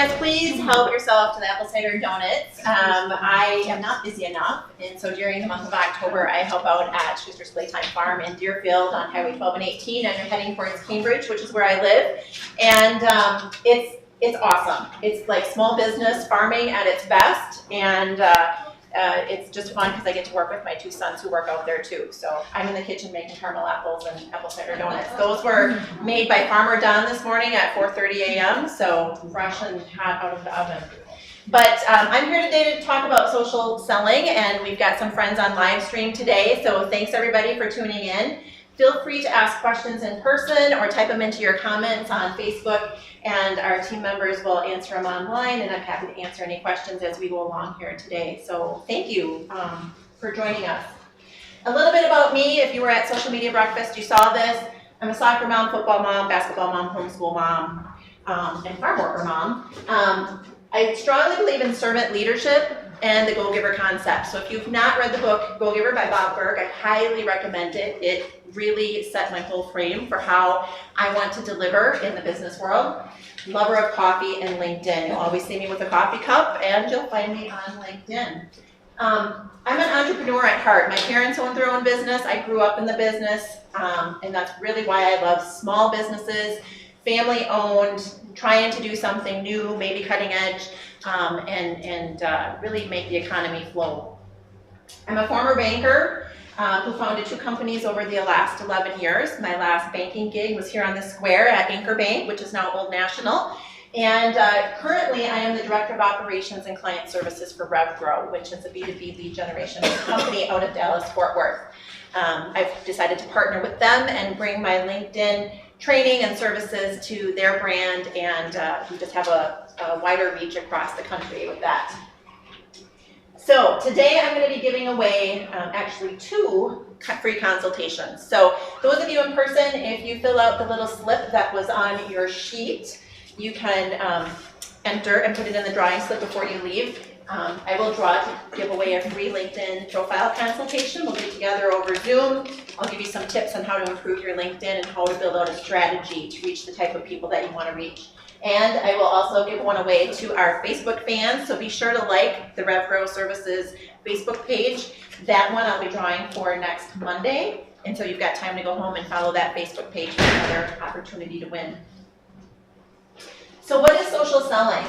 Yes, please help yourself to the apple cider donuts. I am not busy enough, and so during the month of October, I help out at Schuster's Playtime Farm in Deerfield on Highway 12 and 18, and you're heading towards Cambridge, which is where I live. And it's awesome. It's like small business farming at its best, and it's just fun because I get to work with my two sons who work out there too. So I'm in the kitchen making caramel apples and apple cider donuts. Those were made by Farmer Don this morning at 4:30 a.m. So fresh and hot out of the oven. But I'm here today to talk about social selling, and we've got some friends on live stream today. So thanks everybody for tuning in. Feel free to ask questions in person or type them into your comments on Facebook, and our team members will answer them online, and I'm happy to answer any questions as we go along here today. So thank you for joining us. A little bit about me. If you were at Social Media Breakfast, you saw this. I'm a soccer mom, football mom, basketball mom, homeschool mom, and farm worker mom. I strongly believe in servant leadership and the Go-Giver concept. So if you've not read the book Go-Giver by Bob Burg, I highly recommend it. It really set my whole frame for how I want to deliver in the business world. Lover of coffee and LinkedIn. You'll always see me with a coffee cup, and you'll find me on LinkedIn. I'm an entrepreneur at heart. My parents owned their own business. I grew up in the business, and that's really why I love small businesses, family owned, trying to do something new, maybe cutting edge, and really make the economy flow. I'm a former banker who founded 2 companies over the last 11 years. My last banking gig was here on the square at Anchor Bank, which is now Old National. And currently I am the Director of Operations and Client Services for RevGrow, which is a B2B lead generation company out of Dallas, Fort Worth. I've decided to partner with them and bring my LinkedIn training and services to their brand, and we just have a wider reach across the country with that. So today I'm going to be giving away actually 2 free consultations. So those of you in person, if you fill out the little slip that was on your sheet, you can enter and put it in the drawing slip before you leave. I will draw to give away a free LinkedIn profile consultation. We'll get together over Zoom. I'll give you some tips on how to improve your LinkedIn and how to build out a strategy to reach the type of people that you want to reach. And I will also give one away to our Facebook fans, so be sure to like the RevGrow Services Facebook page. That one I'll be drawing for next Monday, and so you've got time to go home and follow that Facebook page for another opportunity to win. So what is social selling?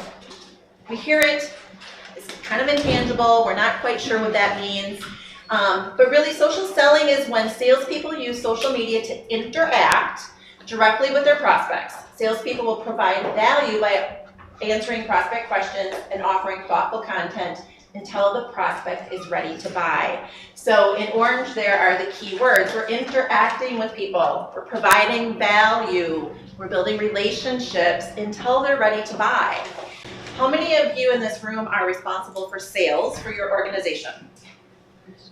We hear it, it's kind of intangible, we're not quite sure what that means, but really social selling is when salespeople use social media to interact directly with their prospects. Salespeople will provide value by answering prospect questions and offering thoughtful content until the prospect is ready to buy. So in orange there are the key words. We're interacting with people, we're providing value, we're building relationships until they're ready to buy. How many of you in this room are responsible for sales for your organization?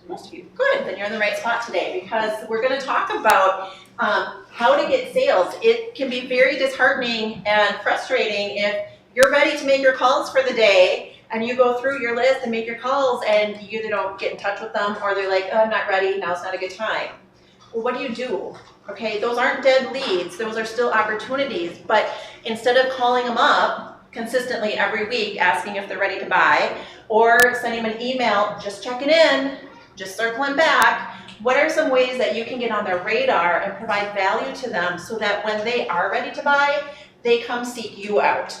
Most of you. Good, then you're in the right spot today, because we're going to talk about how to get sales. It can be very disheartening and frustrating if you're ready to make your calls for the day and you go through your list and make your calls and you either don't get in touch with them or they're like, oh, I'm not ready, now's not a good time. Well, what do? Okay, those aren't dead leads, those are still opportunities, but instead of calling them up consistently every week asking if they're ready to buy, or sending them an email just checking in, just circling back, what are some ways that you can get on their radar and provide value to them so that when they are ready to buy, they come seek you out?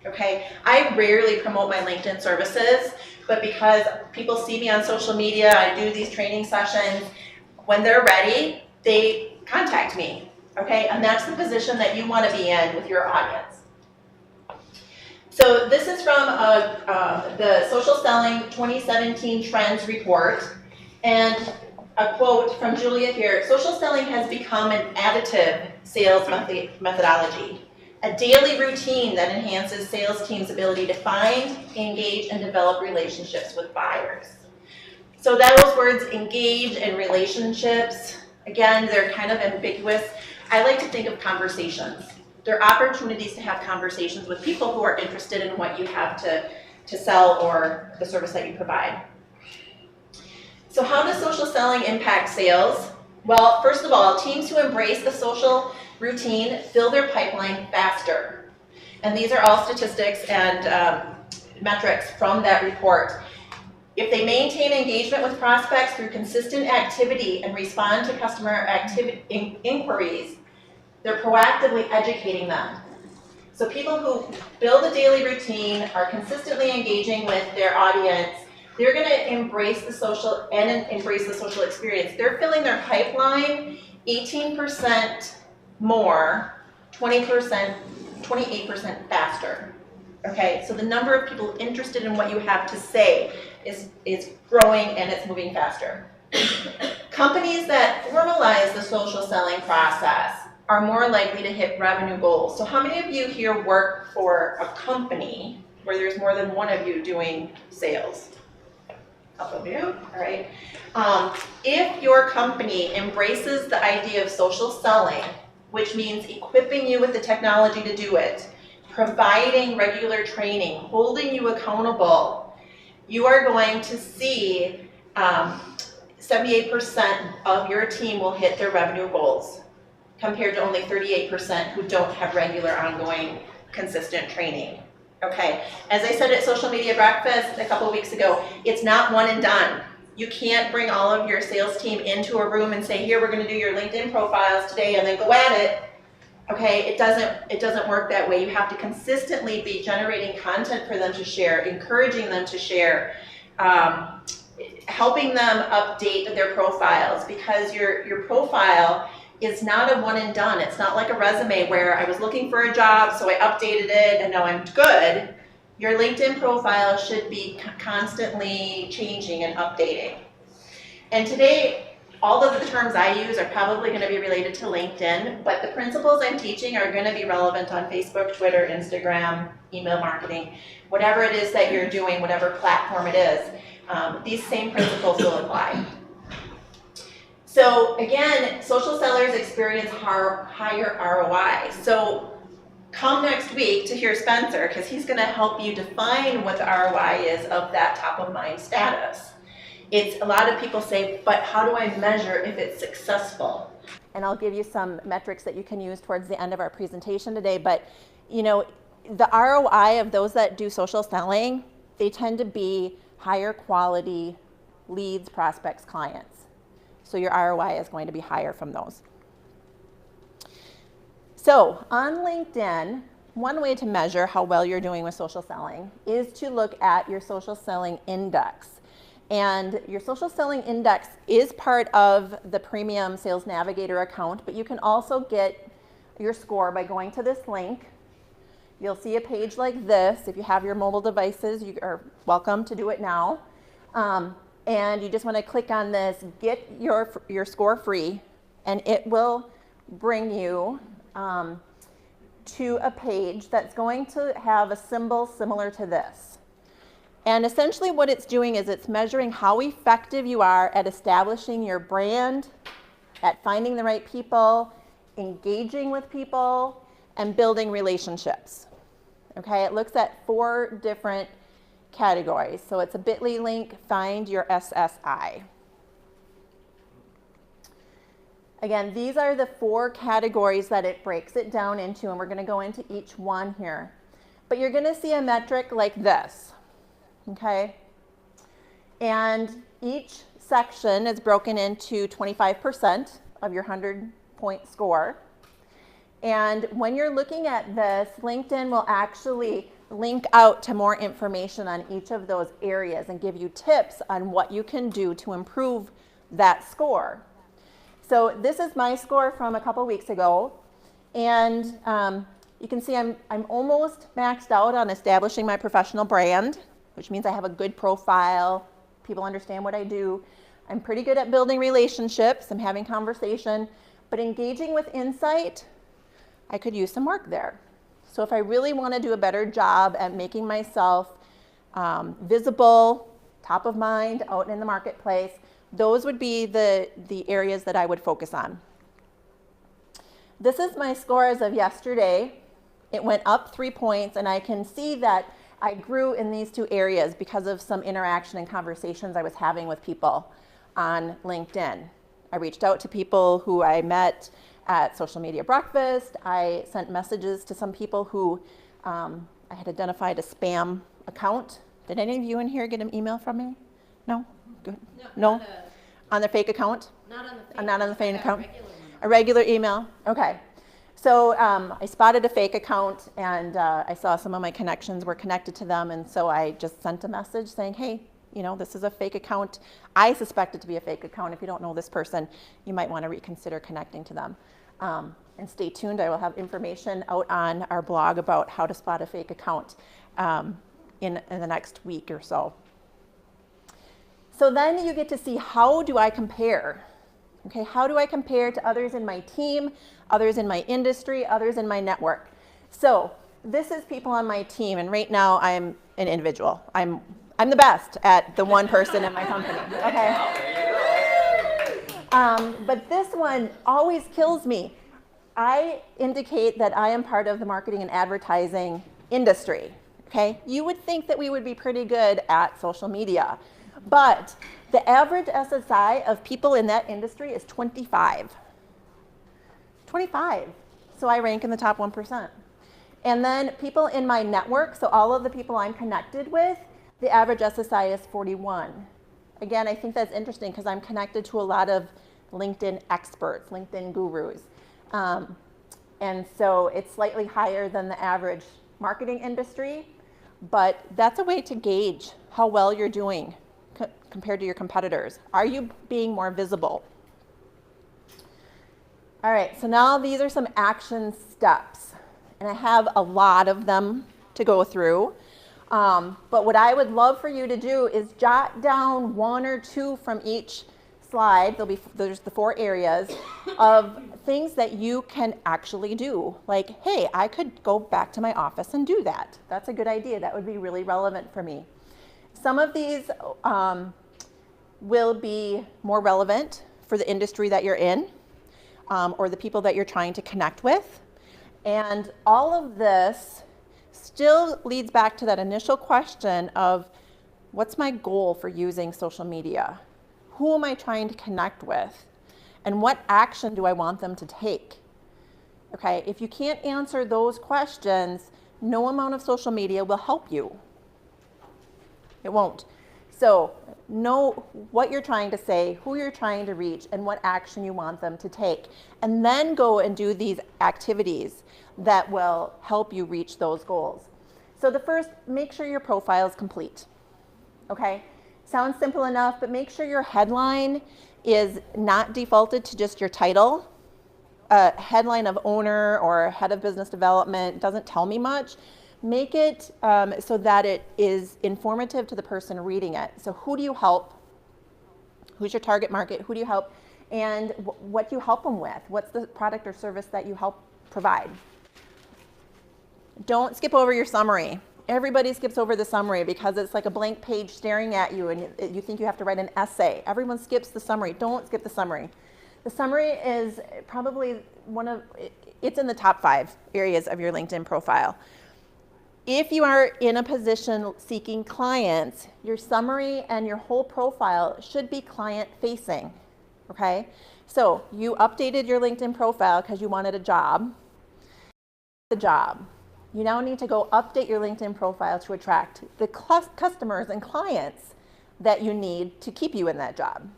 Okay, I rarely promote my LinkedIn services, but because people see me on social media, I do these training sessions, when they're ready, they contact me, okay? And that's the position that you want to be in with your audience. So this is from the Social Selling 2017 Trends Report, and a quote from Julia here: social selling has become an additive sales methodology, a daily routine that enhances sales teams' ability to find, engage, and develop relationships with buyers. So those words, engage and relationships, again, they're kind of ambiguous. I like to think of conversations. They're opportunities to have conversations with people who are interested in what you have to sell or the service that you provide. So how does social selling impact sales? Well, first of all, teams who embrace the social routine fill their pipeline faster. And these are all statistics and metrics from that report. If they maintain engagement with prospects through consistent activity and respond to customer inquiries, they're proactively educating them. So people who build a daily routine, are consistently engaging with their audience, they're going to embrace the social experience. They're filling their pipeline 18% more, 20%, 28% faster. Okay, so the number of people interested in what you have to say is growing and it's moving faster. Companies that formalize the social selling process are more likely to hit revenue goals. So how many of you here work for a company where there's more than one of you doing sales? A couple of you, all right. If your company embraces the idea of social selling, which means equipping you with the technology to do it, providing regular training, holding you accountable, you are going to see 78% of your team will hit their revenue goals, compared to only 38% who don't have regular, ongoing, consistent training. Okay, as I said at Social Media Breakfast a couple of weeks ago, it's not one and done. You can't bring all of your sales team into a room and say, here, we're gonna do your LinkedIn profiles today and then go at it. Okay, it doesn't work that way. You have to consistently be generating content for them to share, encouraging them to share, helping them update their profiles, because your profile is not a one and done. It's not like a resume where I was looking for a job, so I updated it and now I'm good. Your LinkedIn profile should be constantly changing and updating. And today, all of the terms I use are probably going to be related to LinkedIn, but the principles I'm teaching are going to be relevant on Facebook, Twitter, Instagram, email marketing, whatever it is that you're doing, whatever platform it is. These same principles will apply. So again, social sellers experience higher ROI. So come next week to hear Spencer, because he's going to help you define what the ROI is of that top of mind status. It's a lot of people say, but how do I measure if it's successful? And I'll give you some metrics that you can use towards the end of our presentation today. But you know, the ROI of those that do social selling, they tend to be higher quality leads, prospects, clients. So your ROI is going to be higher from those. So on LinkedIn, one way to measure how well you're doing with social selling is to look at your social selling index. And your social selling index is part of the premium Sales Navigator account, but you can also get your score by going to this link. You'll see a page like this. If you have your mobile devices, you are welcome to do it now. And you just want to click on this, get your score free, and it will bring you to a page that's going to have a symbol similar to this. And essentially what it's doing is it's measuring how effective you are at establishing your brand, at finding the right people, engaging with people, and building relationships. Okay, it looks at 4 different categories. So it's a bit.ly link, find your SSI. Again, these are the 4 categories that it breaks it down into, and we're going to go into each one here. But you're going to see a metric like this, okay? And each section is broken into 25% of your 100-point score. And when you're looking at this, LinkedIn will actually link out to more information on each of those areas and give you tips on what you can do to improve that score. So this is my score from a couple weeks ago, and you can see I'm almost maxed out on establishing my professional brand, which means I have a good profile, people understand what I do. I'm pretty good at building relationships, I'm having conversation, but engaging with insight, I could use some work there. So if I really want to do a better job at making myself visible, top of mind, out in the marketplace, those would be the areas that I would focus on. This is my score as of yesterday. It went up 3 points, and I can see that I grew in these 2 areas because of some interaction and conversations I was having with people on LinkedIn. I reached out to people who I met at Social Media Breakfast. I sent messages to some people who I had identified a spam account. Did any of you in here get an email from me? No? Good. No? On the fake account? Not on the fake account? A regular email? Okay. So I spotted a fake account, and I saw some of my connections were connected to them, and so I just sent a message saying, hey, you know, this is a fake account. I suspect it to be a fake account. If you don't know this person, you might want to reconsider connecting to them. And stay tuned. I will have information out on our blog about how to spot a fake account in the next week or so. So then you get to see, how do I compare? Okay, how do I compare to others in my team, others in my industry, others in my network? So this is people on my team, and right now I'm an individual. I'm the best at the one person in my company, okay? But this one always kills me. I indicate that I am part of the marketing and advertising industry, okay? You would think that we would be pretty good at social media, but the average SSI of people in that industry is 25. 25. So I rank in the top 1%. And then people in my network, so all of the people I'm connected with, the average SSI is 41. Again, I think that's interesting because I'm connected to a lot of LinkedIn experts, LinkedIn gurus. And so it's slightly higher than the average marketing industry, but that's a way to gauge how well you're doing compared to your competitors. Are you being more visible? All right, so now these are some action steps, and I have a lot of them to go through. But what I would love for you to do is jot down one or two from each slide. There's the 4 areas of things that you can actually do. Like, hey, I could go back to my office and do that. That's a good idea. That would be really relevant for me. Some of these will be more relevant for the industry that you're in, or the people that you're trying to connect with. And all of this still leads back to that initial question of, what's my goal for using social media? Who am I trying to connect with? And what action do I want them to take? Okay, if you can't answer those questions, no amount of social media will help you. It won't. So know what you're trying to say, who you're trying to reach, and what action you want them to take. And then go and do these activities that will help you reach those goals. So the first, make sure your profile is complete. Okay? Sounds simple enough, but make sure your headline is not defaulted to just your title. A headline of owner or head of business development doesn't tell me much. Make it so that it is informative to the person reading it. So who do you help? Who's your target market? Who do you help? And what do you help them with? What's the product or service that you help provide? Don't skip over your summary. Everybody skips over the summary because it's like a blank page staring at you, and you think you have to write an essay. Everyone skips the summary. Don't skip the summary. The summary is probably it's in the top 5 areas of your LinkedIn profile. If you are in a position seeking clients, your summary and your whole profile should be client facing, okay? So you updated your LinkedIn profile because you wanted a job. You now need to go update your LinkedIn profile to attract the customers and clients that you need to keep you in that job,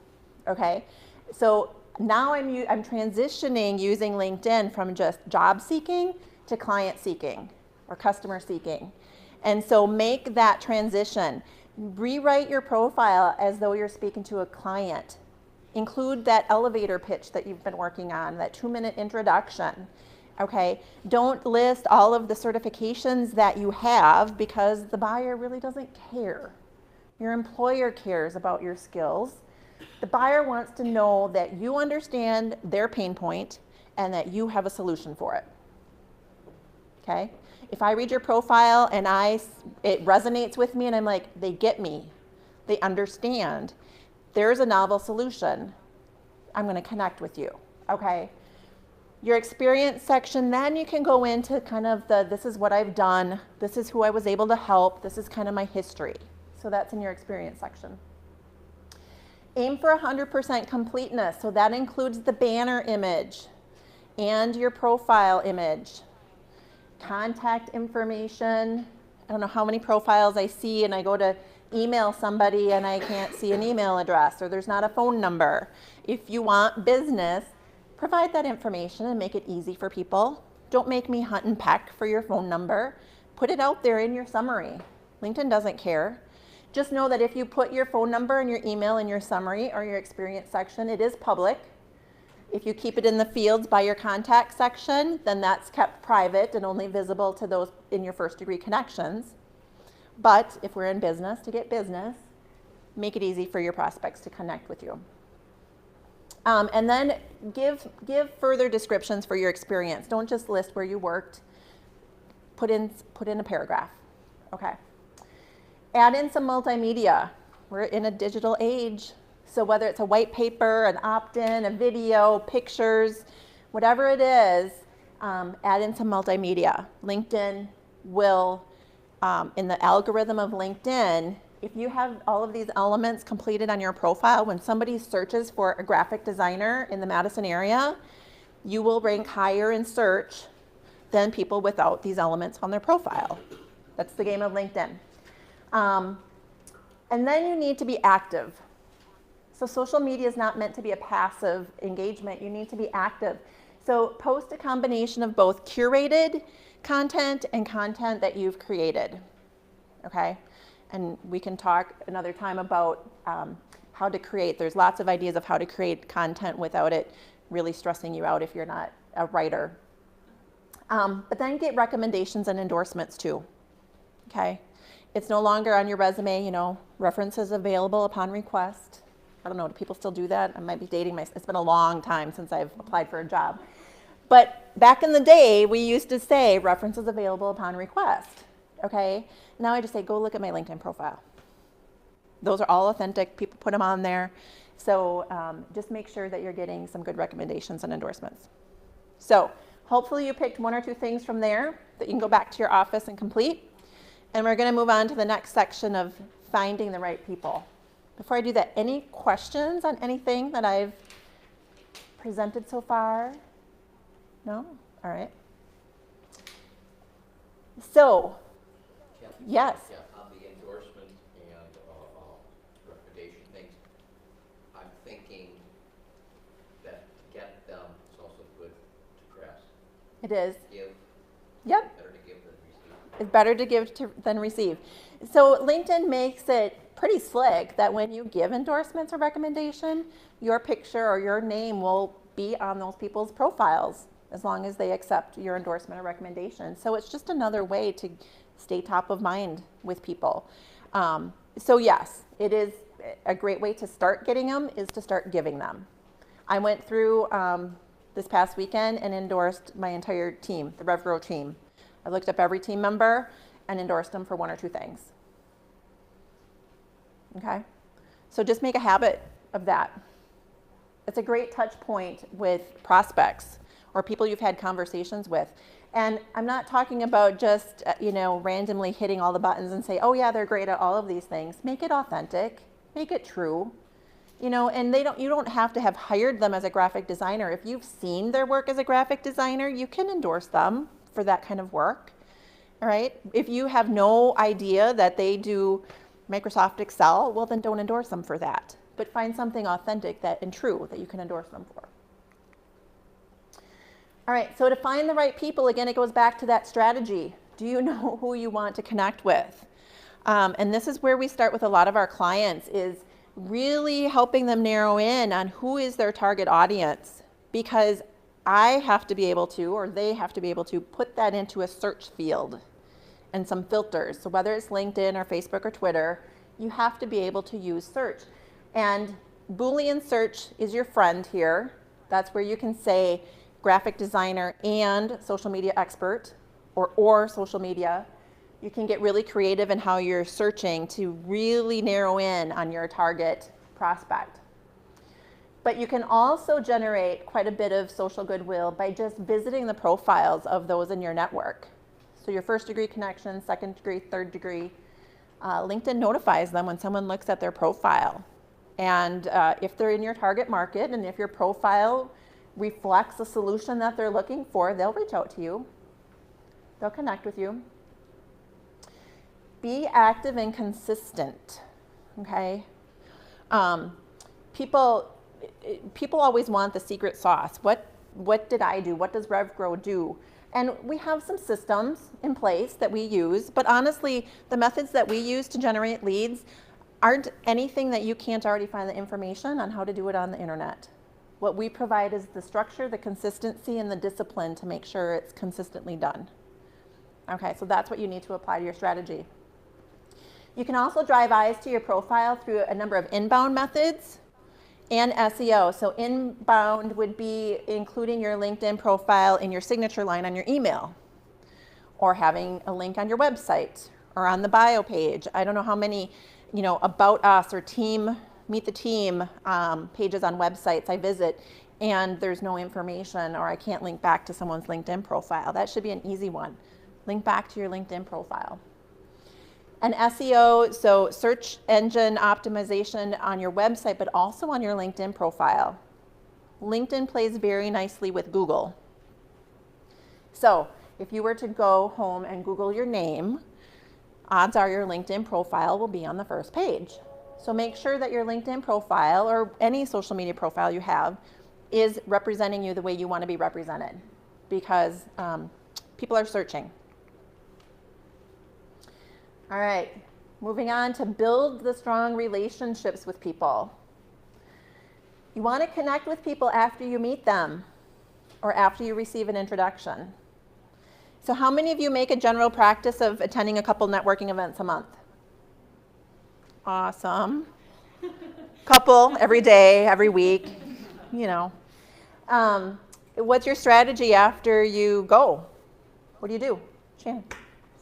okay? So now I'm transitioning using LinkedIn from just job seeking to client seeking or customer seeking. And so make that transition. Rewrite your profile as though you're speaking to a client. Include that elevator pitch that you've been working on, that 2-minute introduction. Okay, don't list all of the certifications that you have because the buyer really doesn't care. Your employer cares about your skills. The buyer wants to know that you understand their pain point and that you have a solution for it. Okay, if I read your profile and it resonates with me and I'm like, they get me, they understand, there's a novel solution, I'm going to connect with you. Okay. Your experience section, then you can go into kind of this is what I've done, this is who I was able to help, this is kind of my history. So that's in your experience section. Aim for 100% completeness. So that includes the banner image and your profile image. contact information. I don't know how many profiles I see, and I go to email somebody and I can't see an email address, or there's not a phone number. If you want business, provide that information and make it easy for people. Don't make me hunt and peck for your phone number. Put it out there in your summary. LinkedIn doesn't care. Just know that if you put your phone number and your email in your summary or your experience section, it is public. If you keep it in the fields by your contact section, then that's kept private and only visible to those in your first degree connections. But if we're in business to get business, make it easy for your prospects to connect with you. And then give further descriptions for your experience. Don't just list where you worked. Put in a paragraph. Okay. Add in some multimedia. We're in a digital age. So whether it's a white paper, an opt-in, a video, pictures, whatever it is, add in some multimedia. LinkedIn will, in the algorithm of LinkedIn, if you have all of these elements completed on your profile, when somebody searches for a graphic designer in the Madison area, you will rank higher in search than people without these elements on their profile. That's the game of LinkedIn. And then you need to be active. So social media is not meant to be a passive engagement. You need to be active. So post a combination of both curated content and content that you've created, okay? And we can talk another time about how to create. There's lots of ideas of how to create content without it really stressing you out if you're not a writer. But then get recommendations and endorsements too, okay? It's no longer on your resume, you know, references available upon request. I don't know, do people still do that? I might be dating myself. It's been a long time since I've applied for a job. But back in the day, we used to say references available upon request, okay? Now I just say, go look at my LinkedIn profile. Those are all authentic. People put them on there. So just make sure that you're getting some good recommendations and endorsements. So hopefully you picked one or two things from there that you can go back to your office and complete. And we're going to move on to the next section of finding the right people. Before I do that, any questions on anything that I've presented so far? No? All right. So, yes. Yeah, on the endorsement and recommendation things, I'm thinking that to get them is also good to press. It is. Give. Yep. Better to give than receive. It's better to give than receive. So LinkedIn makes it pretty slick that when you give endorsements or recommendation, your picture or your name will be on those people's profiles as long as they accept your endorsement or recommendation. So it's just another way to stay top of mind with people. So yes, it is a great way to start getting them is to start giving them. I went through this past weekend and endorsed my entire team, the RevGrow team. I looked up every team member and endorsed them for one or two things. Okay, so just make a habit of that. It's a great touch point with prospects or people you've had conversations with. And I'm not talking about just, randomly hitting all the buttons and say, oh yeah, they're great at all of these things. Make it authentic, make it true. And you don't have to have hired them as a graphic designer. If you've seen their work as a graphic designer, you can endorse them for that kind of work. All right, if you have no idea that they do Microsoft Excel, well then don't endorse them for that. But find something authentic and true that you can endorse them for. All right, so to find the right people, again, it goes back to that strategy. Do you know who you want to connect with? And this is where we start with a lot of our clients is really helping them narrow in on who is their target audience, because I have to be able to, or they have to be able to put that into a search field and some filters. So whether it's LinkedIn or Facebook or Twitter, you have to be able to use search. And Boolean search is your friend here. That's where you can say graphic designer and social media expert or social media. You can get really creative in how you're searching to really narrow in on your target prospect. But you can also generate quite a bit of social goodwill by just visiting the profiles of those in your network. So your first degree connections, second degree, third degree, LinkedIn notifies them when someone looks at their profile. And if they're in your target market and if your profile reflects a solution that they're looking for, they'll reach out to you. They'll connect with you. Be active and consistent, okay? People always want the secret sauce. What did I do? What does RevGrow do? And we have some systems in place that we use, but honestly, the methods that we use to generate leads aren't anything that you can't already find the information on how to do it on the internet. What we provide is the structure, the consistency, and the discipline to make sure it's consistently done. Okay, so that's what you need to apply to your strategy. You can also drive eyes to your profile through a number of inbound methods and SEO. So inbound would be including your LinkedIn profile in your signature line on your email, or having a link on your website or on the bio page. I don't know how many, about us or meet the team pages on websites I visit, and there's no information, or I can't link back to someone's LinkedIn profile. That should be an easy one. Link back to your LinkedIn profile. And SEO, so search engine optimization on your website, but also on your LinkedIn profile. LinkedIn plays very nicely with Google. So if you were to go home and Google your name, odds are your LinkedIn profile will be on the first page. So make sure that your LinkedIn profile, or any social media profile you have, is representing you the way you want to be represented, because people are searching. All right, moving on to build the strong relationships with people. You want to connect with people after you meet them or after you receive an introduction. So how many of you make a general practice of attending a couple networking events a month? Awesome. Couple every day, every week, What's your strategy after you go? What do you do? Shannon?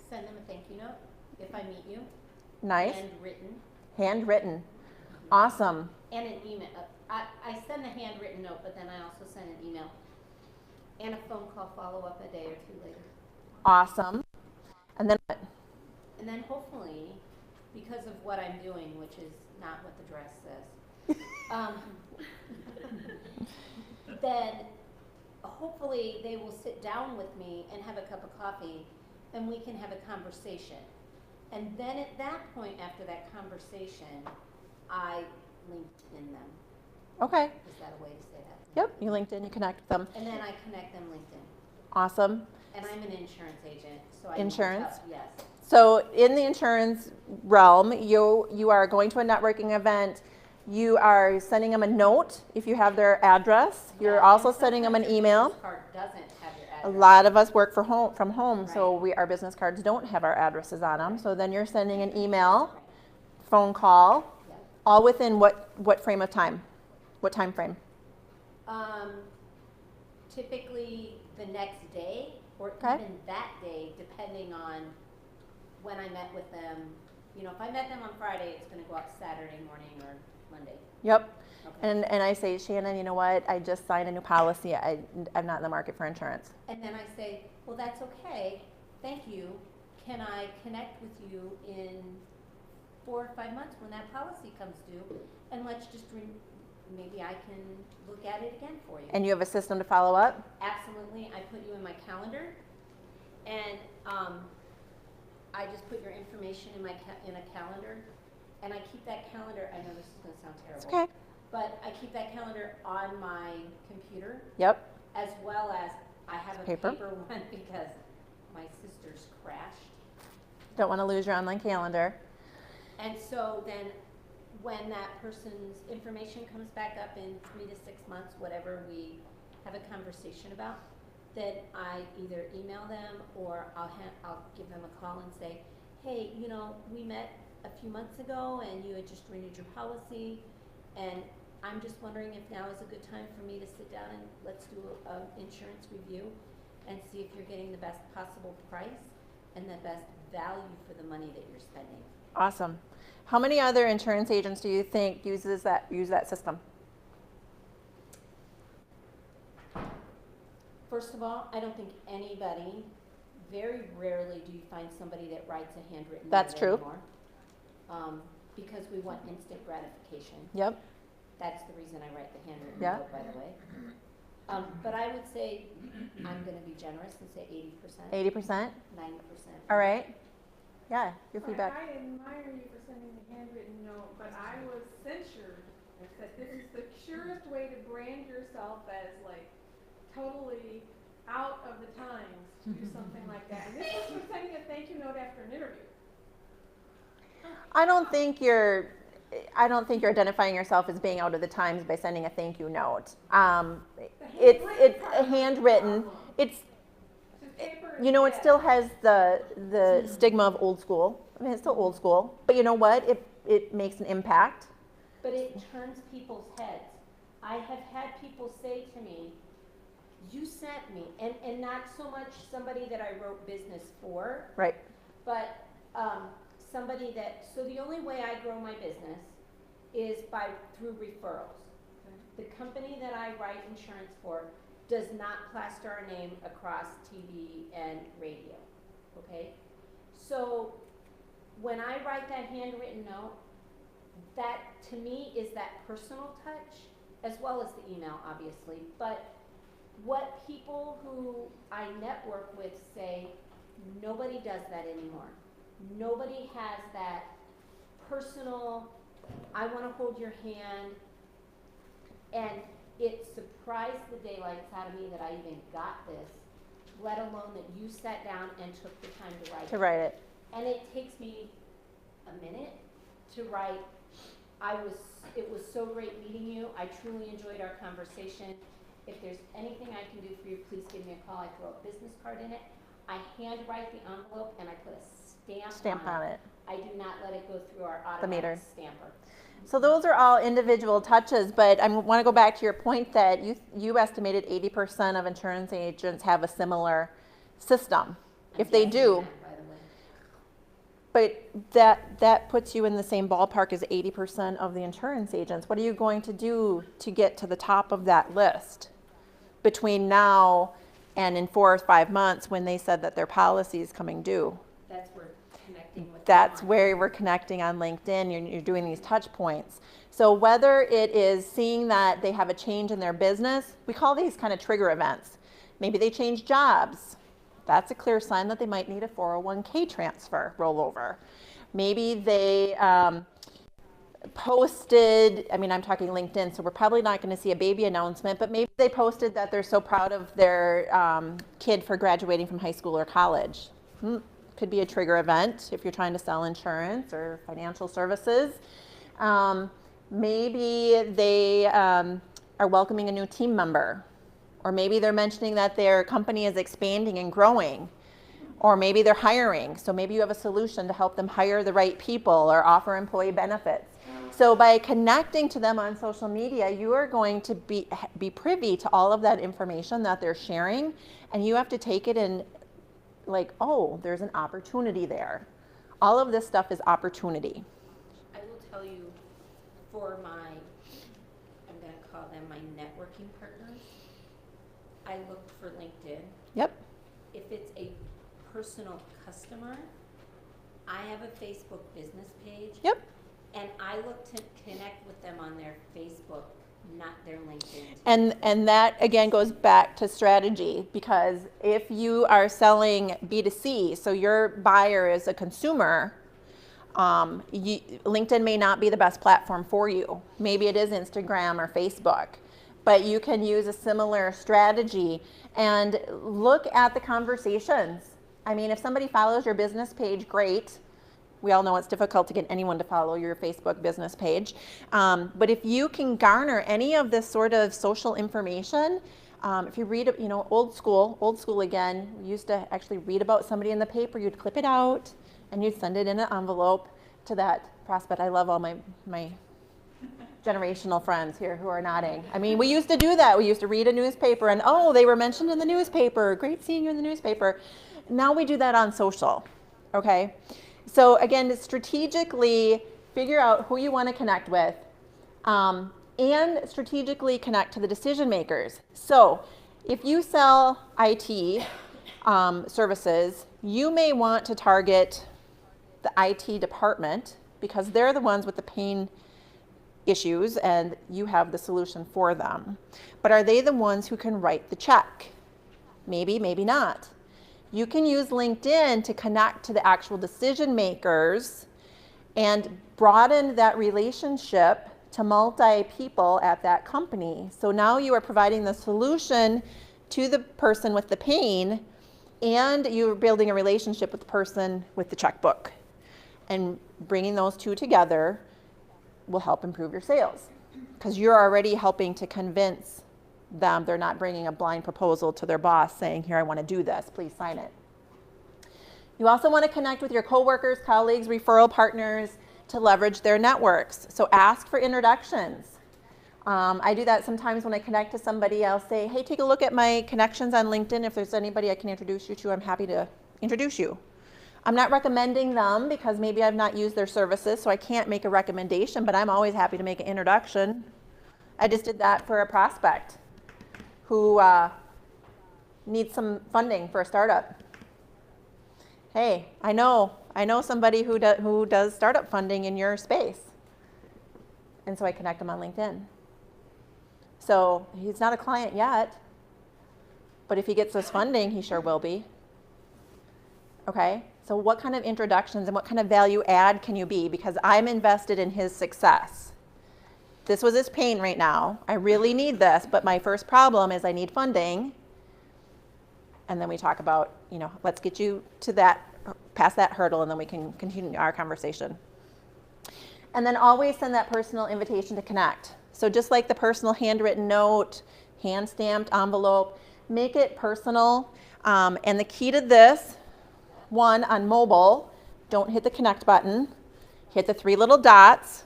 Send them a thank you note if I meet you. Nice. Handwritten. Handwritten. Awesome. And an email. I send the handwritten note, but then I also send an email. And a phone call follow-up a day or two later. Awesome. And then what? And then hopefully, because of what I'm doing, which is not what the dress says, then hopefully they will sit down with me and have a cup of coffee, and we can have a conversation. And then at that point, after that conversation, I LinkedIn them. Okay. Is that a way to say that? Yep, you LinkedIn, you connect with them. And then I connect them LinkedIn. Awesome. And I'm an insurance agent, so I Insurance? Yes. So in the insurance realm, you are going to a networking event. You are sending them a note if you have their address. You're also sending them an email. Business card doesn't have your A address. lot of us work from home, Right. so our business cards don't have our addresses on them. So then you're sending an email, phone call, Yep. all within what frame of time? What time frame? Typically the next day, or Okay. even that day, depending on when I met with them. If I met them on Friday, it's going to go out Saturday morning or Monday. Yep. Okay. And I say, Shannon, you know what? I just signed a new policy. I'm not in the market for insurance. And then I say, well, that's okay. Thank you. Can I connect with you in 4 or 5 months when that policy comes due? And let's just maybe I can look at it again for you. And you have a system to follow up? Absolutely. I put you in my calendar, and I just put your information in in a calendar, and I keep that calendar. I know this is going to sound terrible. It's okay. But I keep that calendar on my computer. Yep. As well as I have a Paper. paper one because my sister's crashed. Don't want to lose your online calendar. And so then when that person's information comes back up in 3 to 6 months, whatever we have a conversation about, then I either email them or I'll give them a call and say, hey, we met a few months ago and you had just renewed your policy, and I'm just wondering if now is a good time for me to sit down and let's do an insurance review and see if you're getting the best possible price and the best value for the money that you're spending. Awesome. How many other insurance agents do you think use that system? First of all, I don't think anybody, very rarely do you find somebody that writes a handwritten That's note true. anymore. Because we want instant gratification. Yep. That's the reason I write the handwritten Yeah. note, by the way. But I would say, I'm gonna be generous and say 80%, 80%? 90%. All right. Yeah, your Right, feedback. I admire you for sending the handwritten note, but I was censured that this is the surest way to brand yourself as like totally out of the times to do something like that. And this was for sending a thank you note after an interview. I don't think you're identifying yourself as being out of the times by sending a thank you note. It's handwritten. It's, you know, it still has the stigma of old school. I mean, it's still old school, but you know what? It makes an impact. But it turns people's heads. I have had people say to me, you sent me, and not so much somebody that I wrote business for, Right. but somebody that, so the only way I grow my business is through referrals. The company that I write insurance for does not plaster our name across TV and radio, okay? So when I write that handwritten note, that to me is that personal touch, as well as the email, obviously. But what people who I network with say, nobody does that anymore. Nobody has that personal, I want to hold your hand, and it surprised the daylights out of me that I even got this, let alone that you sat down and took the time to write it. To write it. And it takes me a minute to write. It was so great meeting you. I truly enjoyed our conversation. If there's anything I can do for you, please give me a call. I throw a business card in it. I handwrite the envelope and I put a stamp on it. I do not let it go through our automatic stamper. So those are all individual touches, but I want to go back to your point that you estimated 80% of insurance agents have a similar system. If they do, but that puts you in the same ballpark as 80% of the insurance agents. What are you going to do to get to the top of that list between now and in 4 or 5 months when they said that their policy is coming due? That's where connecting with That's where we're connecting on LinkedIn. You're doing these touch points. So whether it is seeing that they have a change in their business, we call these kind of trigger events. Maybe they change jobs. That's a clear sign that they might need a 401k transfer rollover. Maybe they posted, I mean, I'm talking LinkedIn, so we're probably not going to see a baby announcement, but maybe they posted that they're so proud of their kid for graduating from high school or college. Could be a trigger event if you're trying to sell insurance or financial services. Maybe they are welcoming a new team member. Or maybe they're mentioning that their company is expanding and growing. Or maybe they're hiring. So maybe you have a solution to help them hire the right people or offer employee benefits. So by connecting to them on social media, you are going to be privy to all of that information that they're sharing. And you have to take it in like, oh, there's an opportunity there. All of this stuff is opportunity. I will tell you, for I'm going to call them my networking partners, I look for LinkedIn. Yep. If it's a personal customer, I have a Facebook business page. Yep. And I look to connect with them on their Facebook, not their LinkedIn. And that again goes back to strategy, because if you are selling B2C, so your buyer is a consumer, LinkedIn may not be the best platform for you. Maybe it is Instagram or Facebook. But you can use a similar strategy and look at the conversations. I mean, if somebody follows your business page, great. We all know it's difficult to get anyone to follow your Facebook business page. But if you can garner any of this sort of social information, if you read, old school again, we used to actually read about somebody in the paper, you'd clip it out and you'd send it in an envelope to that prospect. I love all my generational friends here who are nodding. I mean, we used to do that. We used to read a newspaper and, oh, they were mentioned in the newspaper. Great seeing you in the newspaper. Now we do that on social, okay? So again, strategically figure out who you want to connect with and strategically connect to the decision makers. So if you sell IT services, you may want to target the IT department because they're the ones with the pain issues and you have the solution for them. But are they the ones who can write the check? Maybe, maybe not. You can use LinkedIn to connect to the actual decision makers and broaden that relationship to multi-people at that company. So now you are providing the solution to the person with the pain, and you're building a relationship with the person with the checkbook. And bringing those two together will help improve your sales, because you're already helping to convince them. They're not bringing a blind proposal to their boss saying, here, I want to do this, please sign it. You also want to connect with your coworkers, colleagues, referral partners to leverage their networks. So ask for introductions. I do that sometimes when I connect to somebody. I'll say, hey, take a look at my connections on LinkedIn. If there's anybody I can introduce you to, I'm happy to introduce you. I'm not recommending them because maybe I've not used their services, so I can't make a recommendation, but I'm always happy to make an introduction. I just did that for a prospect who needs some funding for a startup. Hey, I know somebody who does startup funding in your space. And so I connect them on LinkedIn. So he's not a client yet, but if he gets this funding, he sure will be. Okay, so what kind of introductions and what kind of value add can you be? Because I'm invested in his success. This was his pain right now. I really need this, but my first problem is I need funding. And then we talk about, let's get you to that, past that hurdle, and then we can continue our conversation. And then always send that personal invitation to connect. So just like the personal handwritten note, hand-stamped envelope, make it personal. And the key to this, one, on mobile, don't hit the connect button. Hit the 3 little dots.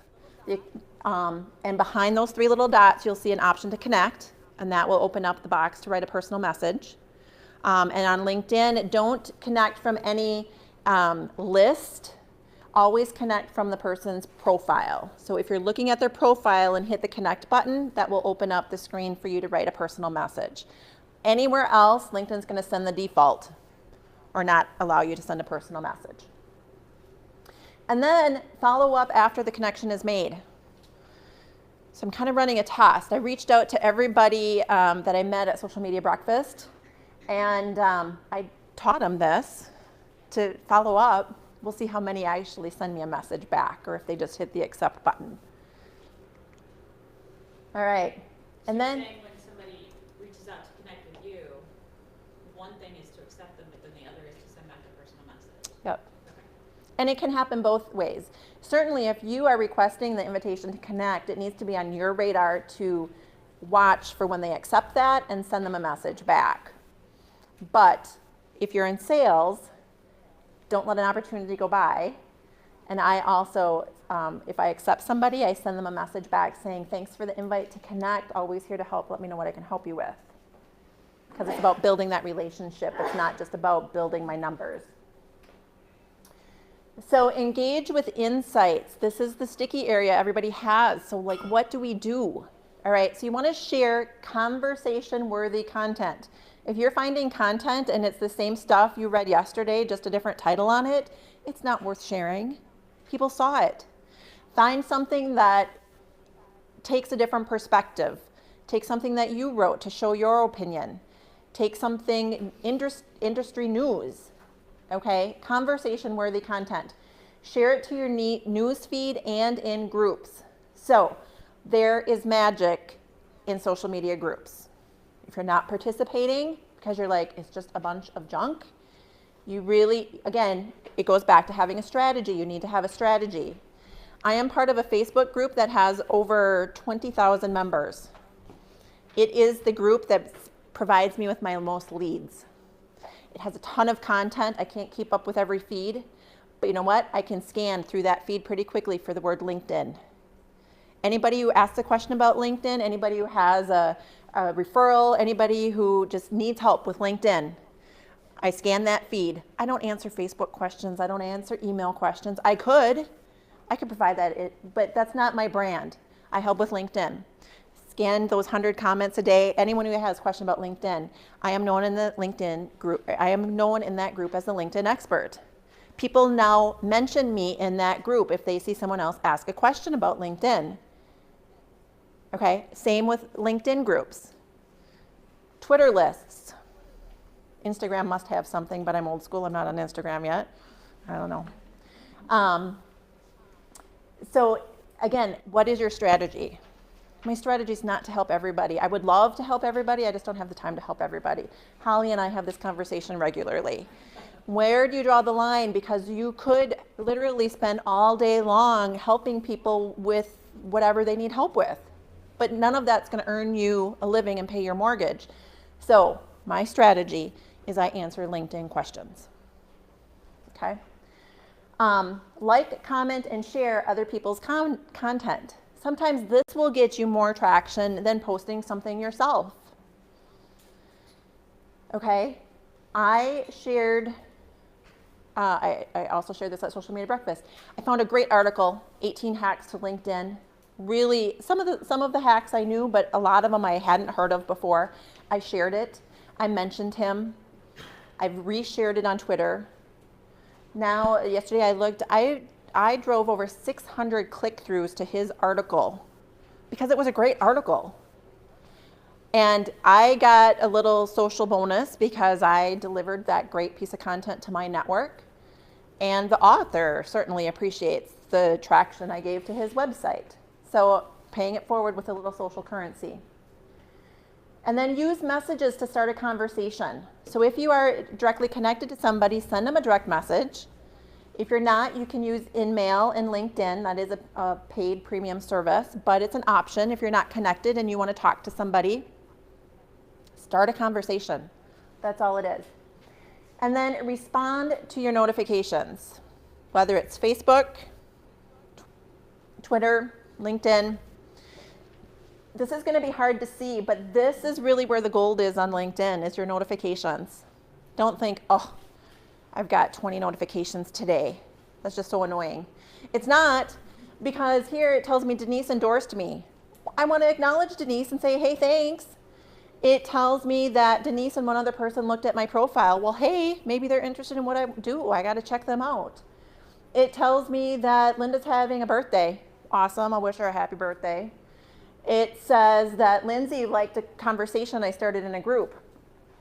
And behind those 3 little dots, you'll see an option to connect. And that will open up the box to write a personal message. And on LinkedIn, don't connect from any list. Always connect from the person's profile. So if you're looking at their profile and hit the connect button, that will open up the screen for you to write a personal message. Anywhere else, LinkedIn's going to send the default or not allow you to send a personal message. And then follow up after the connection is made. So I'm kind of running a test. I reached out to everybody that I met at Social Media Breakfast, and I taught them this to follow up. We'll see how many actually send me a message back or if they just hit the accept button. All right. And then saying when somebody reaches out to connect with you, one thing is to accept them, but then the other is to send back a personal message. Yep. Okay. And it can happen both ways. Certainly if you are requesting the invitation to connect, it needs to be on your radar to watch for when they accept that and send them a message back. But if you're in sales, don't let an opportunity go by. And I also, if I accept somebody, I send them a message back saying, thanks for the invite to connect, always here to help, let me know what I can help you with. Because it's about building that relationship. It's not just about building my numbers. So engage with insights. This is the sticky area everybody has. So like, what do we do? All right, so you want to share conversation-worthy content. If you're finding content and it's the same stuff you read yesterday, just a different title on it, it's not worth sharing. People saw it. Find something that takes a different perspective. Take something that you wrote to show your opinion. Take something industry news, okay? Conversation-worthy content. Share it to your news feed and in groups. So there is magic in social media groups. If you're not participating because you're like, it's just a bunch of junk, you really, again, it goes back to having a strategy. You need to have a strategy. I am part of a Facebook group that has over 20,000 members. It is the group that provides me with my most leads. It has a ton of content. I can't keep up with every feed, but you know what? I can scan through that feed pretty quickly for the word LinkedIn. Anybody who asks a question about LinkedIn, anybody who has a referral, anybody who just needs help with LinkedIn, I scan that feed. I don't answer Facebook questions. I don't answer email questions. I could provide that, but that's not my brand. I help with LinkedIn. Scan those 100 comments a day. Anyone who has a question about LinkedIn, I am known in the LinkedIn group. I am known in that group as the LinkedIn expert. People now mention me in that group if they see someone else ask a question about LinkedIn. Okay, same with LinkedIn groups. Twitter lists. Instagram must have something, but I'm old school. I'm not on Instagram yet. I don't know. So again, what is your strategy? My strategy is not to help everybody. I would love to help everybody. I just don't have the time to help everybody. Holly and I have this conversation regularly. Where do you draw the line? Because you could literally spend all day long helping people with whatever they need help with. But none of that's going to earn you a living and pay your mortgage. So my strategy is I answer LinkedIn questions. Okay? Like, comment, and share other people's content. Sometimes this will get you more traction than posting something yourself. Okay? I also shared this at Social Media Breakfast. I found a great article, 18 hacks to LinkedIn. Really, some of the hacks I knew, but a lot of them I hadn't heard of before. I shared it. I mentioned him. I've reshared it on Twitter. Now, yesterday I looked, I drove over 600 click-throughs to his article because it was a great article. And I got a little social bonus because I delivered that great piece of content to my network. And the author certainly appreciates the traction I gave to his website. So paying it forward with a little social currency. And then use messages to start a conversation. So if you are directly connected to somebody, send them a direct message. If you're not, you can use InMail and LinkedIn. That is a paid premium service, but it's an option if you're not connected and you want to talk to somebody. Start a conversation. That's all it is. And then respond to your notifications, whether it's Facebook, Twitter, LinkedIn. This is going to be hard to see, but this is really where the gold is on LinkedIn, is your notifications. Don't think, oh, I've got 20 notifications today. That's just so annoying. It's not, because here it tells me Denise endorsed me. I want to acknowledge Denise and say, hey, thanks. It tells me that Denise and one other person looked at my profile. Well, hey, maybe they're interested in what I do. I got to check them out. It tells me that Linda's having a birthday. Awesome. I wish her a happy birthday. It says that Lindsay liked a conversation I started in a group.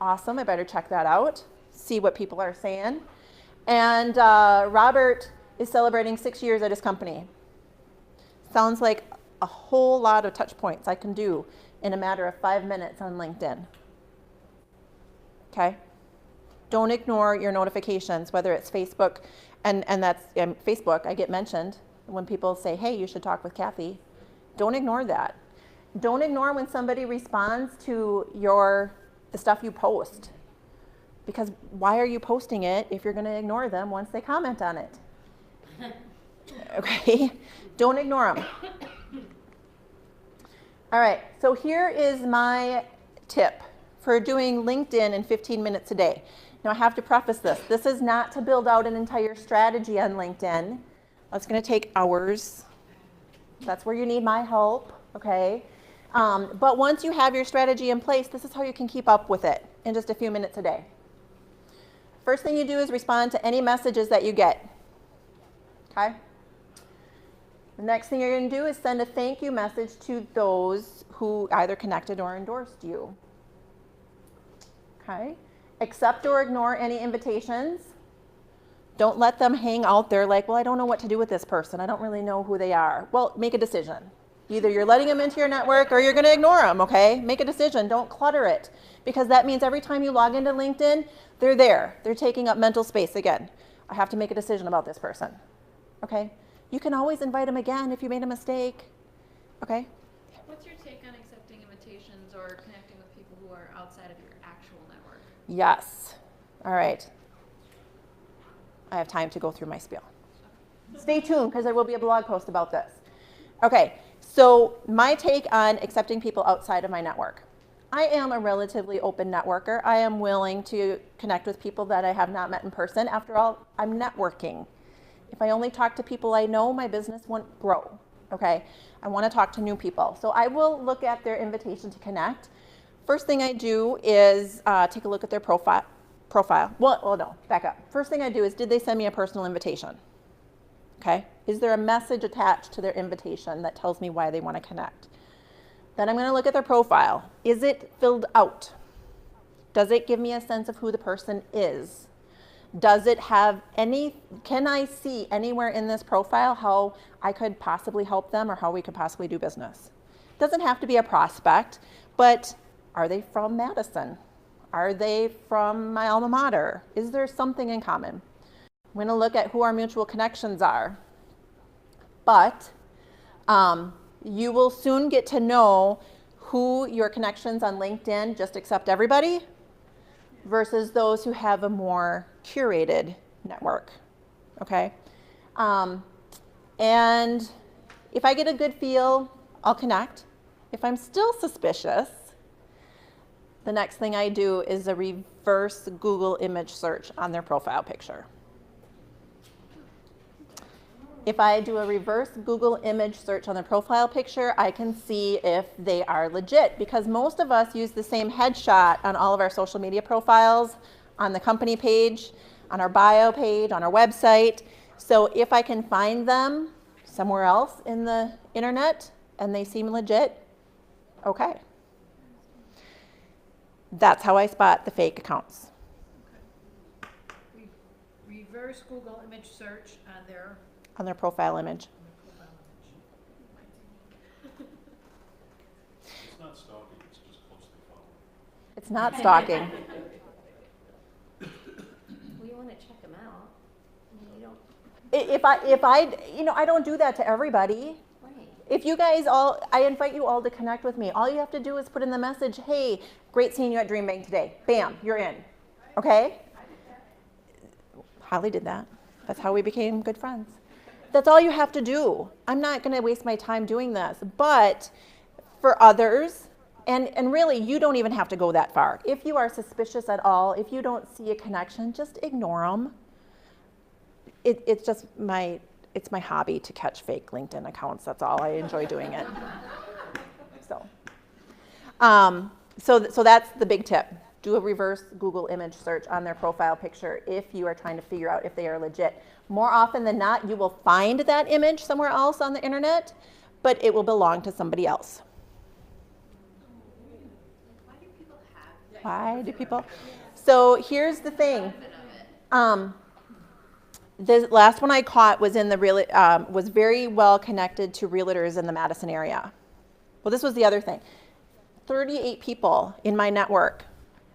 Awesome. I better check that out, see what people are saying. And Robert is celebrating 6 years at his company. Sounds like a whole lot of touch points I can do in a matter of 5 minutes on LinkedIn. Okay? Don't ignore your notifications, whether it's Facebook, and that's Facebook, I get mentioned when people say, hey, you should talk with Kathy. Don't ignore that. Don't ignore when somebody responds to the stuff you post. Because why are you posting it if you're going to ignore them once they comment on it? Okay? Don't ignore them. All right, so here is my tip for doing LinkedIn in 15 minutes a day. Now I have to preface this. This is not to build out an entire strategy on LinkedIn. That's going to take hours. That's where you need my help, okay? But once you have your strategy in place, this is how you can keep up with it in just a few minutes a day. First thing you do is respond to any messages that you get, okay? The next thing you're going to do is send a thank you message to those who either connected or endorsed you, okay? Accept or ignore any invitations. Don't let them hang out there like, well, I don't know what to do with this person. I don't really know who they are. Well, make a decision. Either you're letting them into your network or you're going to ignore them, okay? Make a decision. Don't clutter it, because that means every time you log into LinkedIn, they're there. They're taking up mental space again. I have to make a decision about this person, okay? You can always invite them again if you made a mistake, okay? What's your take on accepting invitations or connecting with people who are outside of your actual network? Yes. All right. I have time to go through my spiel. Stay tuned, because there will be a blog post about this. Okay, so my take on accepting people outside of my network. I am a relatively open networker. I am willing to connect with people that I have not met in person. After all, I'm networking. If I only talk to people I know, my business won't grow, okay? I want to talk to new people. So I will look at their invitation to connect. First thing I do is take a look at their profile. Well, no, back up. First thing I do is, did they send me a personal invitation? Okay, is there a message attached to their invitation that tells me why they want to connect? Then I'm going to look at their profile. Is it filled out? Does it give me a sense of who the person is? Does it have can I see anywhere in this profile how I could possibly help them or how we could possibly do business? Doesn't have to be a prospect, but are they from Madison? Are they from my alma mater? Is there something in common? I'm going to look at who our mutual connections are. But you will soon get to know who your connections on LinkedIn just accept everybody versus those who have a more curated network, okay? And if I get a good feel, I'll connect. If I'm still suspicious, the next thing I do is a reverse Google image search on their profile picture. If I do a reverse Google image search on their profile picture, I can see if they are legit, because most of us use the same headshot on all of our social media profiles, on the company page, on our bio page, on our website. So if I can find them somewhere else in the internet and they seem legit, okay. That's how I spot the fake accounts. Reverse Google image search on their Profile image. profile image. It's not stalking, it's just closely following. It's not stalking. We want to check them out. I mean, you don't, I don't do that to everybody. right. If you guys I invite you all to connect with me. All you have to do is put in the message, hey, great seeing you at Dream Bank today. Bam, you're in. Okay? Holly did that. That's how we became good friends. That's all you have to do. I'm not going to waste my time doing this. But for others, and really, you don't even have to go that far. If you are suspicious at all, if you don't see a connection, just ignore them. It's just my hobby to catch fake LinkedIn accounts. That's all. I enjoy doing it. So that's the big tip. Do a reverse Google image search on their profile picture if you are trying to figure out if they are legit. More often than not, you will find that image somewhere else on the internet, but it will belong to somebody else. Why do people? So here's the thing. The last one I caught was was very well connected to realtors in the Madison area. Well, this was the other thing. 38 people in my network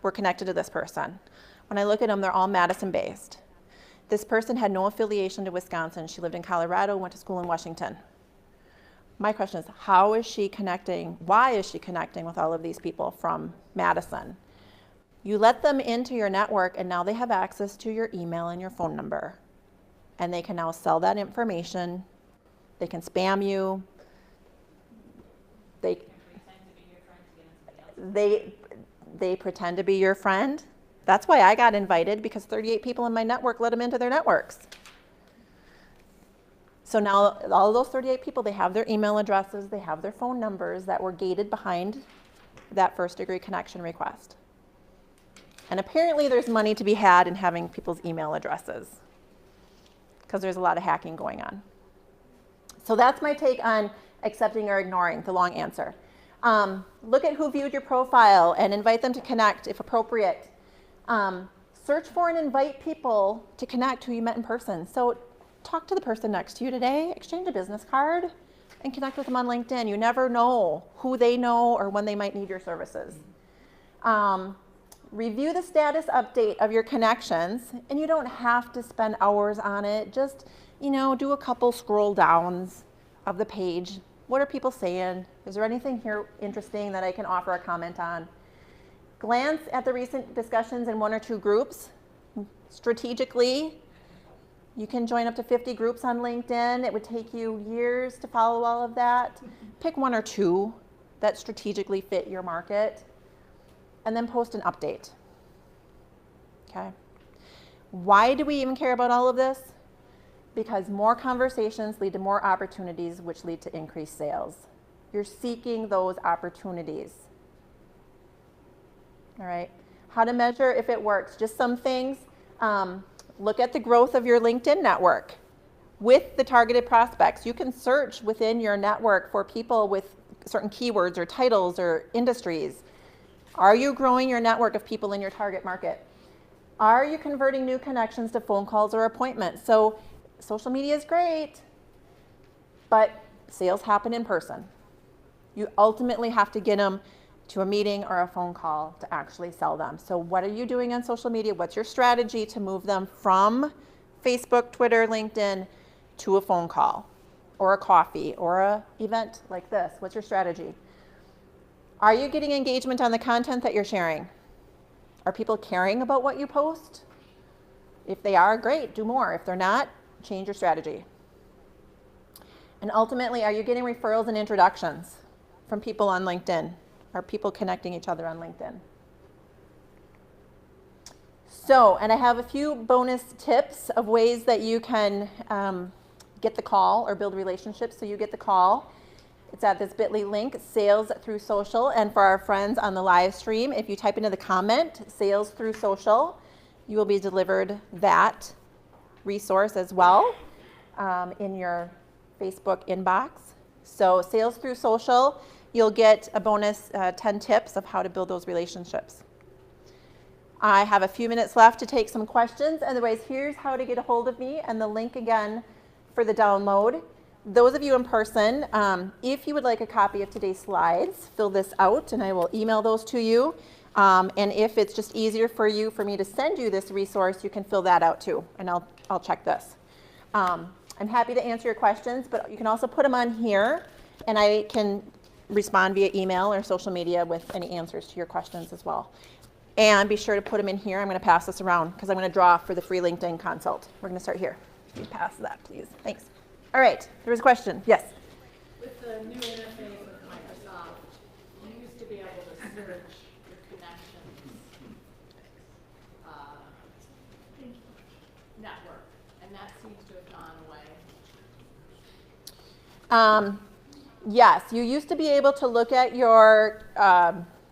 were connected to this person. When I look at them, they're all Madison-based. This person had no affiliation to Wisconsin. She lived in Colorado, went to school in Washington. My question is, how is she connecting? Why is she connecting with all of these people from Madison? You let them into your network, and now they have access to your email and your phone number. And they can now sell that information. They can spam you. They pretend to be your friend. That's why I got invited, because 38 people in my network let them into their networks. So now all of those 38 people, they have their email addresses, they have their phone numbers that were gated behind that first degree connection request. And apparently there's money to be had in having people's email addresses, because there's a lot of hacking going on. So that's my take on accepting or ignoring, the long answer. Look at who viewed your profile and invite them to connect if appropriate. Search for and invite people to connect who you met in person. So talk to the person next to you today, exchange a business card, and connect with them on LinkedIn. You never know who they know or when they might need your services. Review the status update of your connections, and you don't have to spend hours on it. Just, do a couple scroll downs of the page. What are people saying? Is there anything here interesting that I can offer a comment on? Glance at the recent discussions in one or two groups. Strategically, you can join up to 50 groups on LinkedIn. It would take you years to follow all of that. Pick one or two that strategically fit your market, and then post an update. Okay? Why do we even care about all of this? Because more conversations lead to more opportunities, which lead to increased sales. You're seeking those opportunities. All right? How to measure if it works? Just some things. Look at the growth of your LinkedIn network with the targeted prospects. You can search within your network for people with certain keywords or titles or industries? Are you growing your network of people in your target market? Are you converting new connections to phone calls or appointments? So social media is great, but sales happen in person. You ultimately have to get them to a meeting or a phone call to actually sell them. So what are you doing on social media? What's your strategy to move them from Facebook, Twitter, LinkedIn to a phone call or a coffee or an event like this? What's your strategy? Are you getting engagement on the content that you're sharing? Are people caring about what you post? If they are, great, do more. If they're not, change your strategy. And ultimately, are you getting referrals and introductions from people on LinkedIn? Are people connecting each other on LinkedIn? So, and I have a few bonus tips of ways that you can get the call or build relationships so you get the call. It's at this bit.ly link, Sales Through Social. And for our friends on the live stream, if you type into the comment, Sales Through Social, you will be delivered that resource as well in your Facebook inbox. So Sales Through Social, you'll get a bonus 10 tips of how to build those relationships. I have a few minutes left to take some questions. Otherwise, here's how to get a hold of me and the link again for the download. Those of you in person, if you would like a copy of today's slides, fill this out and I will email those to you. And if it's just easier for me to send you this resource, you can fill that out too, and I'll check this. I'm happy to answer your questions, but you can also put them on here, and I can respond via email or social media with any answers to your questions as well. And be sure to put them in here. I'm going to pass this around because I'm going to draw for the free LinkedIn consult. We're going to start here. Can you pass that, please? Thanks. All right, there was a question. Yes? With the new interface with Microsoft, you used to be able to search your connections network, and that seems to have gone away. Yes, you used to be able to look at your,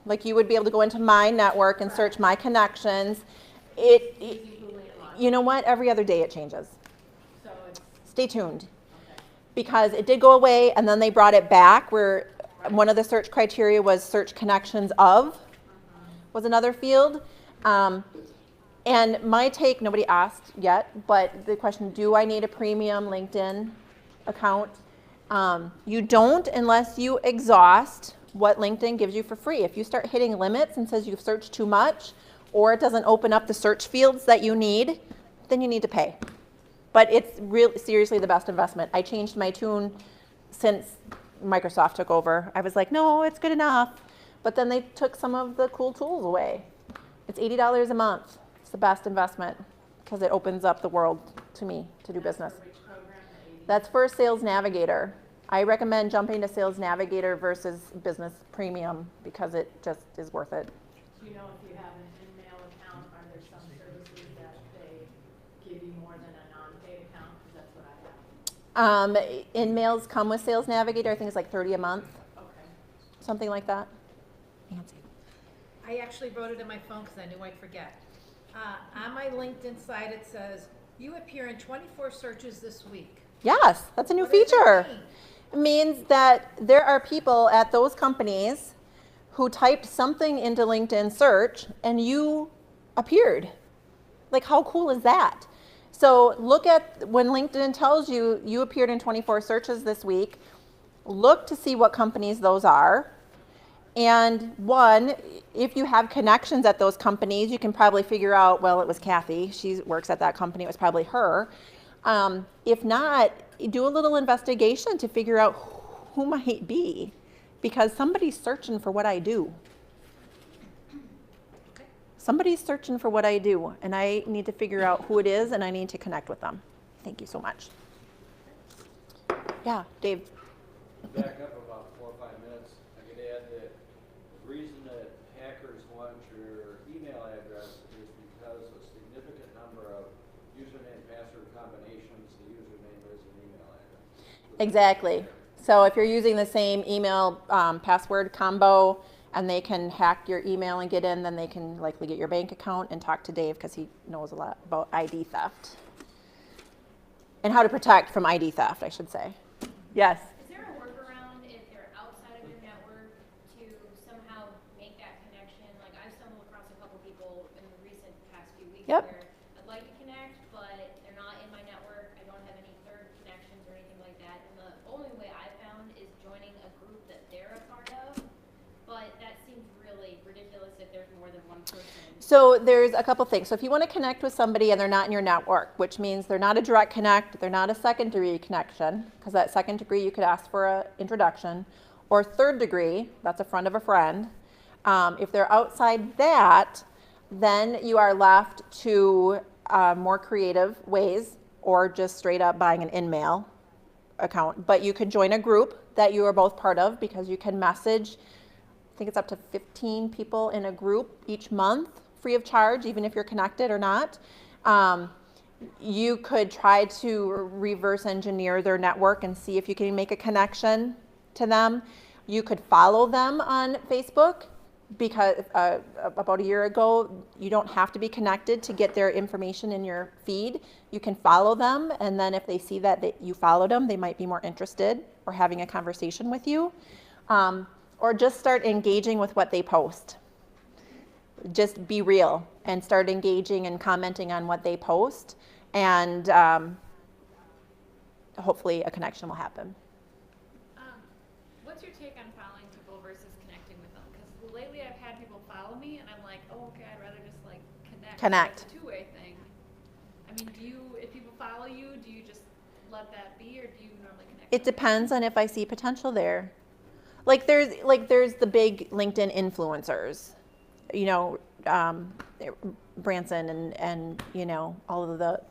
like you would be able to go into my network and search my connections. You know what? Every other day it changes. So it's, Stay tuned. okay. Because it did go away and then they brought it back where one of the search criteria was search connections of was another field. And my take, nobody asked yet, but the question, do I need a premium LinkedIn account? You don't unless you exhaust what LinkedIn gives you for free. If you start hitting limits and says you've searched too much or it doesn't open up the search fields that you need, then you need to pay. But it's really seriously the best investment. I changed my tune since Microsoft took over. I was like, no, it's good enough. But then they took some of the cool tools away. It's $80 a month. It's the best investment because it opens up the world to me to do business. That's for Sales Navigator. I recommend jumping to Sales Navigator versus Business Premium because it just is worth it. Do you know if you have an in-mail account, are there some services that they give you more than a non-paid account? Because that's what I have. In-mails come with Sales Navigator. I think it's like $30 a month, Okay. something like that. Nancy. I actually wrote it in my phone because I knew I'd forget. On my LinkedIn site, it says, you appear in 24 searches this week. Yes, that's a new What does feature. that mean? It means that there are people at those companies who typed something into LinkedIn search and you appeared. Like, how cool is that? So look at when LinkedIn tells you you appeared in 24 searches this week, look to see what companies those are. And one, if you have connections at those companies, you can probably figure out, well, it was Kathy. She works at that company. It was probably her. If not, do a little investigation to figure out who might be, because somebody's searching for what I do. Somebody's searching for what I do, and I need to figure out who it is, and I need to connect with them. Thank you so much. Yeah, Dave. Back up about 4 or 5 minutes. I could add that the reason that hackers want your email address is because a significant number of username password combinations, the username is an email address. Exactly. So if you're using the same email password combo and they can hack your email and get in, then they can likely get your bank account and talk to Dave because he knows a lot about ID theft. And how to protect from ID theft, I should say. Yes? Is there a workaround if they're outside of your Yep. where I'd like to connect, but they're not in my network. I don't have any third connections or anything like that. And the only way I found is joining a group that they're a part of. But that seems really ridiculous if there's more than one person. So there's a couple things. So if you want to connect with somebody and they're not in your network, which means they're not a direct connect, they're not a second degree connection, because that second degree you could ask for an introduction, or third degree, that's a friend of a friend. If they're outside that, then you are left to more creative ways, or just straight up buying an in-mail account. But you could join a group that you are both part of, because you can message, I think it's up to 15 people in a group each month, free of charge, even if you're connected or not. You could try to reverse engineer their network and see if you can make a connection to them. You could follow them on Facebook, because about a year ago, you don't have to be connected to get their information in your feed. You can follow them, and then if they see that you followed them, they might be more interested or having a conversation with you. Or just start engaging with what they post. Just be real and start engaging and commenting on what they post, and hopefully a connection will happen. What's your take on following people versus connecting with them? Because lately I've had people follow me and I'm like, oh, okay, I'd rather just like connect. It's a two-way thing. I mean, if people follow you, do you just let that be, or do you normally connect? It depends on if I see potential there. Like there's the big LinkedIn influencers, you know, Branson and you know, all of the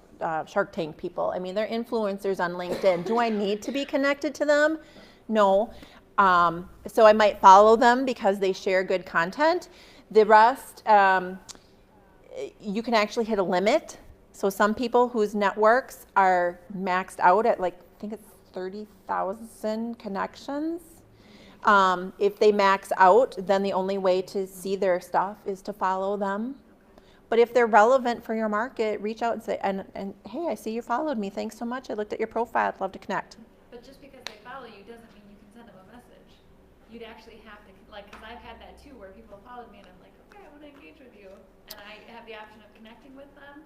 Shark Tank people. I mean, they're influencers on LinkedIn. Do I need to be connected to them? No. So I might follow them because they share good content. The rest, you can actually hit a limit. So some people whose networks are maxed out at like, I think it's 30,000 connections. If they max out, then the only way to see their stuff is to follow them. But if they're relevant for your market, reach out and say, and hey, I see you followed me. Thanks so much. I looked at your profile. I'd love to connect. But just because they follow you doesn't mean you can send them a message. You'd actually have to, like, because I've had that too, where people followed me and I'm like, okay, I want to engage with you. And I have the option of connecting with them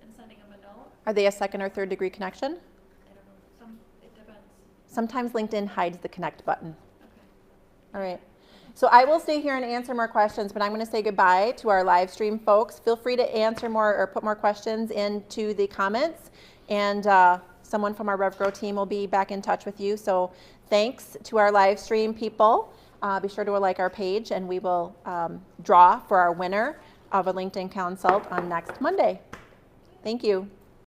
and sending them a note. Are they a second or third degree connection? I don't know. It depends. Sometimes LinkedIn hides the connect button. Okay. All right. So I will stay here and answer more questions, but I'm going to say goodbye to our live stream folks. Feel free to answer more or put more questions into the comments, and someone from our RevGrow team will be back in touch with you. So thanks to our live stream people. Be sure to like our page, and we will draw for our winner of a LinkedIn Consult on next Monday. Thank you.